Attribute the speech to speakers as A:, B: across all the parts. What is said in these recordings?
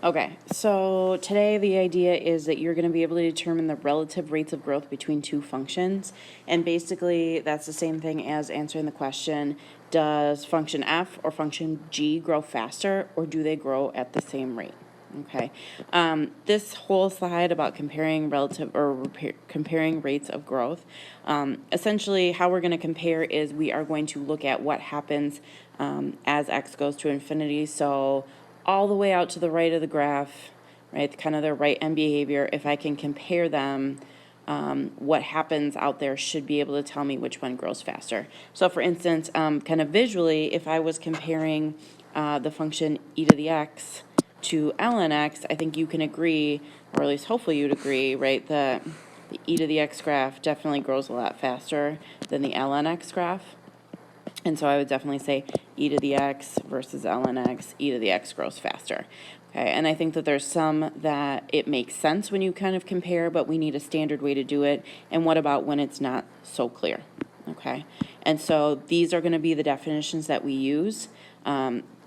A: Okay, so today the idea is that you're going to be able to determine the relative rates of growth between two functions. And basically, that's the same thing as answering the question, does function f or function g grow faster, or do they grow at the same rate? Okay, this whole slide about comparing comparing rates of growth, essentially how we're going to compare is we are going to look at what happens as x goes to infinity. So all the way out to the right of the graph, right, kind of their right end behavior, if I can compare them, what happens out there should be able to tell me which one grows faster. So for instance, kind of visually, if I was comparing the function e to the x to ln x, I think you can agree, or at least hopefully you'd agree, right, that the e to the x graph definitely grows a lot faster than the ln x graph. And so I would definitely say e to the x versus ln x, e to the x grows faster. Okay, and I think that there's some that it makes sense when you kind of compare, but we need a standard way to do it. And what about when it's not so clear? Okay, and so these are going to be the definitions that we use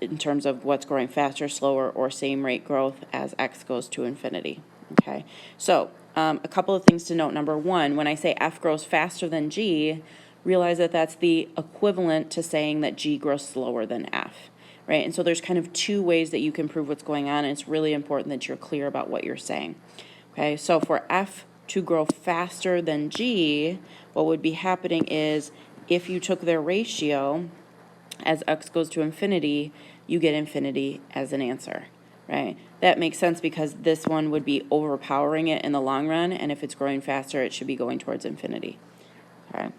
A: in terms of what's growing faster, slower, or same rate growth as x goes to infinity. Okay, so a couple of things to note. Number one, when I say f grows faster than g, realize that that's the equivalent to saying that g grows slower than f, right? And so there's kind of two ways that you can prove what's going on, and it's really important that you're clear about what you're saying. Okay, so for f to grow faster than g, what would be happening is if you took their ratio as x goes to infinity, you get infinity as an answer, right? That makes sense because this one would be overpowering it in the long run, and if it's growing faster, it should be going towards infinity. Okay.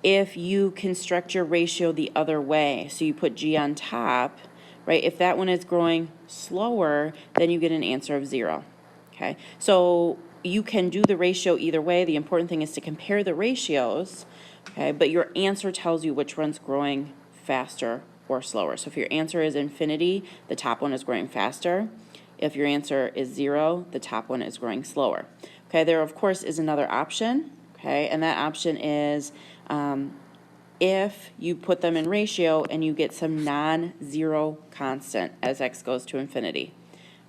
A: If you construct your ratio the other way, so you put g on top, right, if that one is growing slower, then you get an answer of 0. Okay, so you can do the ratio either way. The important thing is to compare the ratios, okay, but your answer tells you which one's growing faster or slower. So if your answer is infinity, the top one is growing faster. If your answer is 0, the top one is growing slower. Okay, there of course is another option. Okay, and that option is if you put them in ratio and you get some non-zero constant as x goes to infinity,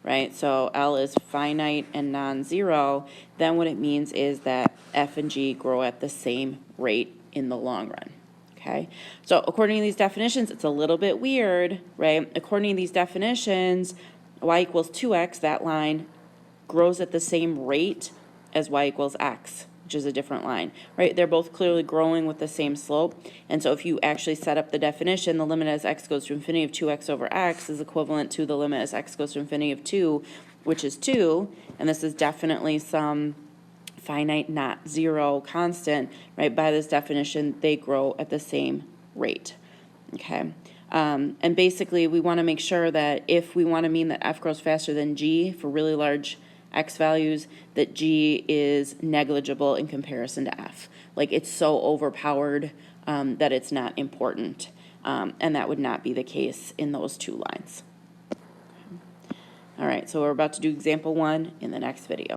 A: right? So L is finite and non-zero, then what it means is that f and g grow at the same rate in the long run. Okay, so according to these definitions, it's a little bit weird, right? According to these definitions, y equals 2x, that line grows at the same rate as y equals x, which is a different line, right? They're both clearly growing with the same slope. And so if you actually set up the definition, the limit as x goes to infinity of 2x over x is equivalent to the limit as x goes to infinity of 2, which is 2. And this is definitely some finite, not zero constant, right? By this definition, they grow at the same rate, okay? And basically, we want to make sure that if we want to mean that f grows faster than g for really large x values, that g is negligible in comparison to f. Like it's so overpowered that it's not important. And that would not be the case in those two lines. All right, so we're about to do example 1 in the next video.